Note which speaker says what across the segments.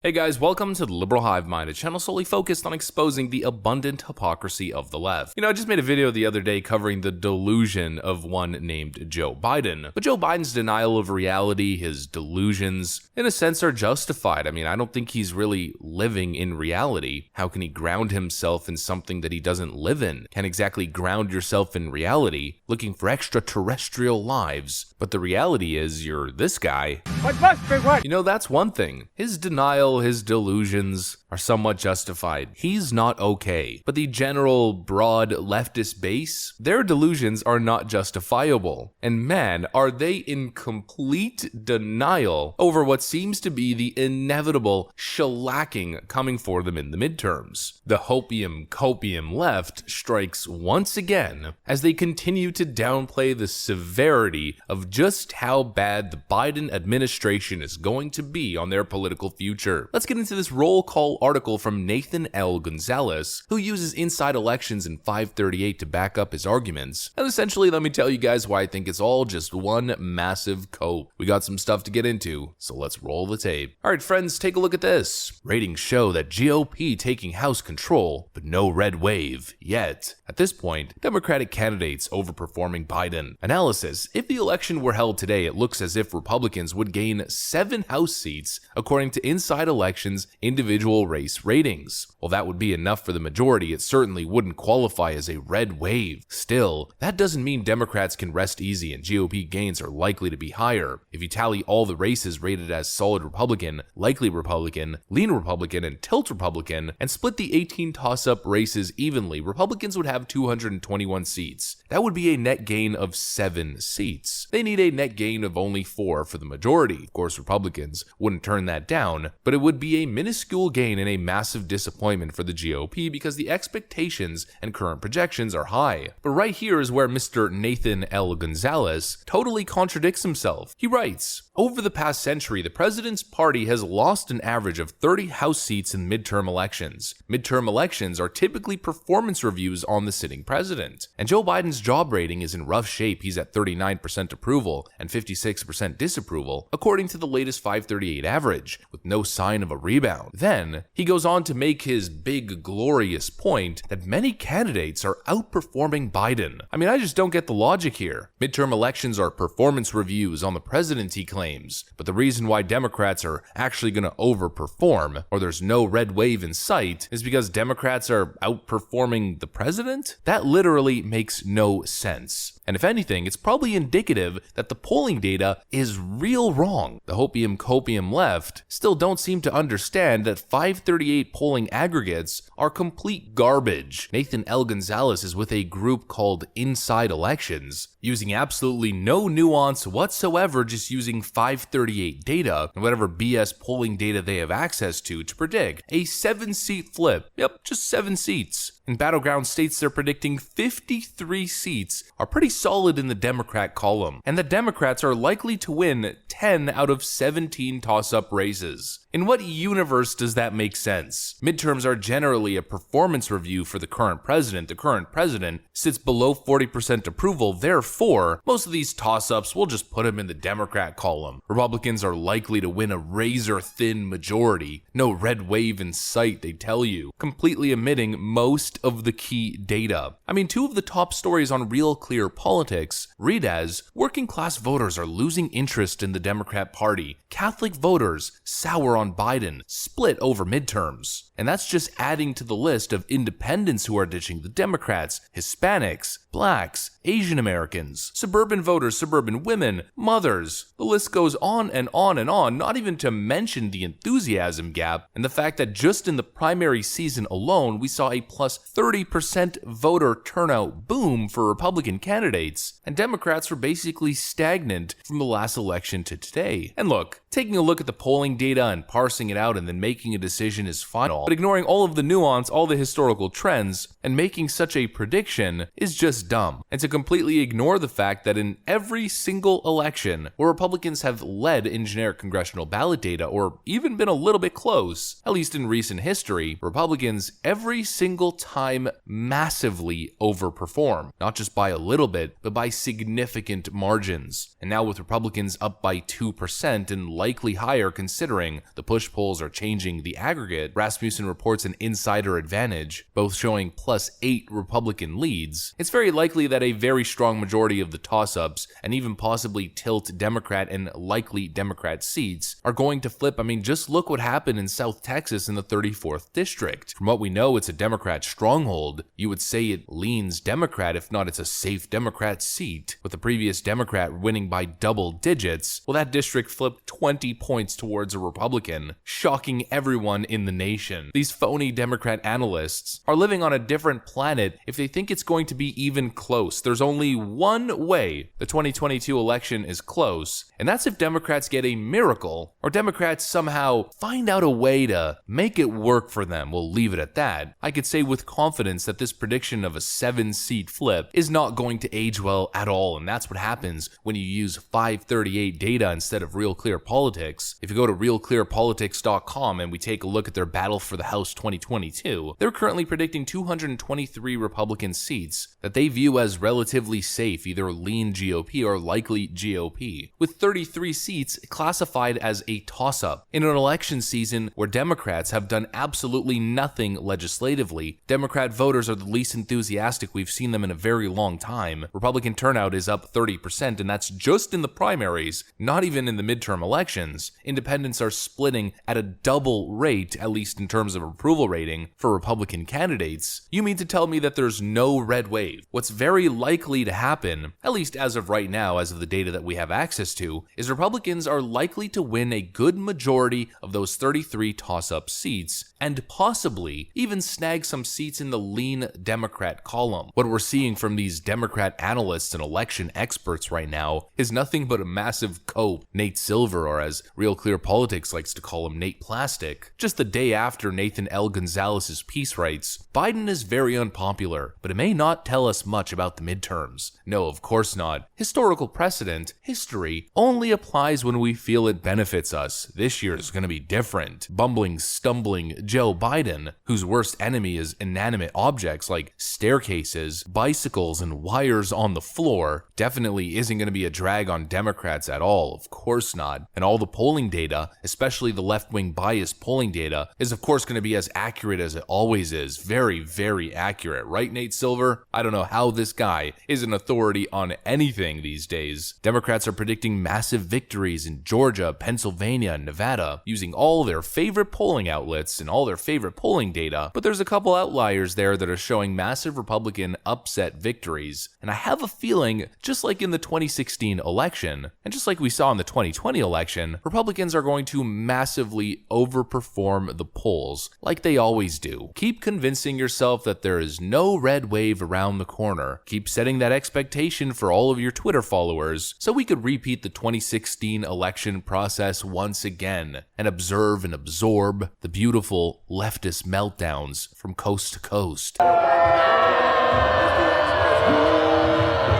Speaker 1: Hey guys, welcome to the Liberal Hive Mind, a channel solely focused on exposing the abundant hypocrisy of the left. I just made a video the other day covering the delusion of one named Joe Biden. But Joe Biden's denial of reality, his delusions, in a sense are justified. I don't think he's really living in reality. How can he ground himself in something that he doesn't live in? Can't exactly ground yourself in reality, looking for extraterrestrial lives. But the reality is, you're this guy.
Speaker 2: What must be what?
Speaker 1: That's one thing. His denial, his delusions are somewhat justified. He's not okay. But the general, broad leftist base, their delusions are not justifiable. And man, are they in complete denial over what seems to be the inevitable shellacking coming for them in the midterms. The hopium-copium left strikes once again as they continue to downplay the severity of just how bad the Biden administration is going to be on their political future. Let's get into this roll call article from Nathan L. Gonzalez, who uses Inside Elections and 538 to back up his arguments. And essentially, let me tell you guys why I think it's all just one massive cope. We got some stuff to get into, so let's roll the tape. Alright friends, take a look at this. Ratings show that GOP taking House control, but no red wave yet. At this point, Democratic candidates overperforming Biden. Analysis: if the election were held today, it looks as if Republicans would gain 7 House seats according to Inside Elections individual race ratings. While that would be enough for the majority, it certainly wouldn't qualify as a red wave. Still, that doesn't mean Democrats can rest easy and GOP gains are likely to be higher. If you tally all the races rated as solid Republican, likely Republican, lean Republican, and tilt Republican, and split the 18 toss-up races evenly, Republicans would have 221 seats. That would be a net gain of 7 seats. They need a net gain of only 4 for the majority. Of course, Republicans wouldn't turn that down, but it would be a minuscule gain and a massive disappointment for the GOP because the expectations and current projections are high. But right here is where Mr. Nathan L. Gonzalez totally contradicts himself. He writes, over the past century, the president's party has lost an average of 30 House seats in midterm elections. Midterm elections are typically performance reviews on the sitting president. And Joe Biden's job rating is in rough shape. He's at 39% approval and 56% disapproval, according to the latest 538 average, with no sign of a rebound. Then, he goes on to make his big, glorious point that many candidates are outperforming Biden. I just don't get the logic here. Midterm elections are performance reviews on the president, he claims, but the reason why Democrats are actually going to overperform, or there's no red wave in sight, is because Democrats are outperforming the president? That literally makes no sense. And if anything, it's probably indicative that the polling data is real wrong. The hopium-copium left still don't seem to understand that 538 polling aggregates are complete garbage. Nathan L. Gonzalez is with a group called Inside Elections, using absolutely no nuance whatsoever, just using 538 data and whatever BS polling data they have access to predict a 7-seat flip. Yep, just 7 seats. In battleground states, they're predicting 53 seats are pretty solid in the Democrat column, and the Democrats are likely to win 10 out of 17 toss-up races. In what universe does that make sense? Midterms are generally a performance review for the current president. The current president sits below 40% approval, therefore, most of these toss-ups will just put him in the Democrat column. Republicans are likely to win a razor-thin majority. No red wave in sight, they tell you, completely omitting most of the key data. 2 of the top stories on Real Clear Politics read as, working class voters are losing interest in the Democrat Party. Catholic voters sour on Biden, split over midterms. And that's just adding to the list of independents who are ditching the Democrats, Hispanics, blacks, Asian Americans, suburban voters, suburban women, mothers. The list goes on and on and on, not even to mention the enthusiasm gap and the fact that just in the primary season alone, we saw a plus 30% voter turnout boom for Republican candidates, and Democrats were basically stagnant from the last election to today. And look, taking a look at the polling data and parsing it out and then making a decision is final, but ignoring all of the nuance, all the historical trends, and making such a prediction is just dumb. And to completely ignore the fact that in every single election where Republicans have led in generic congressional ballot data or even been a little bit close, at least in recent history, Republicans every single time massively overperform, not just by a little bit, but by significant margins. And now with Republicans up by 2% and likely higher considering the push polls are changing the aggregate, Rasmussen reports an insider advantage, both showing +8 Republican leads. It's very likely that a very strong majority of the toss-ups and even possibly tilt Democrat and likely Democrat seats are going to flip. I mean, just look what happened in South Texas in the 34th district. From what we know, it's a Democrat stronghold. You would say it leans Democrat, if not it's a safe Democrat seat. With the previous Democrat winning by double digits, well, that district flipped 20 points towards a Republican, shocking everyone in the nation. These phony Democrat analysts are living on a different planet if they think it's going to be even close. There's only one way the 2022 election is close, and that's if Democrats get a miracle, or Democrats somehow find out a way to make it work for them. We'll leave it at that. I could say with confidence that this prediction of a 7-seat flip is not going to age well at all, and that's what happens when you use 538 data instead of Real Clear Politics. If you go to realclearpolitics.com and we take a look at their Battle for the House 2022, they're currently predicting 223 Republican seats that they view as relatively safe, either lean GOP or likely GOP, with 33 seats classified as a toss-up. In an election season where Democrats have done absolutely nothing legislatively, Democrat voters are the least enthusiastic we've seen them in a very long time. Republican turnout is up 30%, and that's just in the primaries, not even in the midterm elections. Independents are splitting at a double rate, at least in terms of approval rating, for Republican candidates. You mean to tell me that there's no red wave? What's very likely to happen, at least as of right now, as of the data that we have access to, is Republicans are likely to win a good majority of those 33 toss-up seats, and possibly even snag some seats in the lean Democrat column. What we're seeing from these Democrat analysts and election experts right now is nothing but a massive cope. Nate Silver, or as Real Clear Politics likes to call him, Nate Plastic. Just the day after Nathan L. Gonzalez's piece writes, Biden is very unpopular, but it may not tell us much about the midterms. No, of course not. Historical precedent, history, only applies when we feel it benefits us. This year is going to be different. Bumbling, stumbling Joe Biden, whose worst enemy is inanimate objects like staircases, bicycles, and wires on the floor, definitely isn't going to be a drag on Democrats at all. Of course not. And all the polling data, especially the left-wing biased polling data, is of course going to be as accurate as it always is. Very, very accurate. Right, Nate Silver? I don't know how this guy is an authority on anything these days. Democrats are predicting massive victories in Georgia, Pennsylvania, and Nevada, using all their favorite polling outlets and all their favorite polling data, but there's a couple outliers there that are showing massive Republican upset victories. And I have a feeling, just like in the 2016 election, and just like we saw in the 2020 election, Republicans are going to massively overperform the polls, like they always do. Keep convincing yourself that there is no red wave around the corner. Keep setting that expectation for all of your Twitter followers, so we could repeat the 2016 election process once again, and observe and absorb the beautiful leftist meltdowns from coast to coast.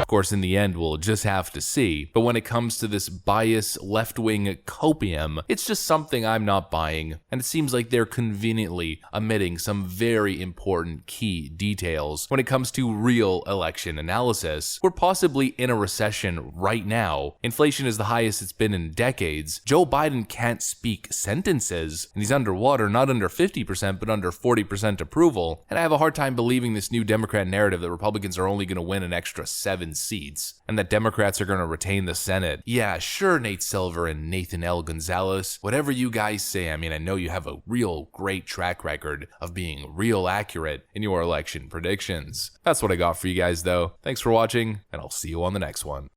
Speaker 1: Of course, in the end, we'll just have to see. But when it comes to this bias left-wing copium, it's just something I'm not buying. And it seems like they're conveniently omitting some very important key details when it comes to real election analysis. We're possibly in a recession right now. Inflation is the highest it's been in decades. Joe Biden can't speak sentences, and he's underwater, not under 50%, but under 40% approval. And I have a hard time believing this new Democrat narrative that Republicans are only going to win an extra 7 seats, and that Democrats are going to retain the Senate. Yeah, sure, Nate Silver and Nathan L. Gonzalez, whatever you guys say. I mean, I know you have a real great track record of being real accurate in your election predictions. That's what I got for you guys, though. Thanks for watching, and I'll see you on the next one.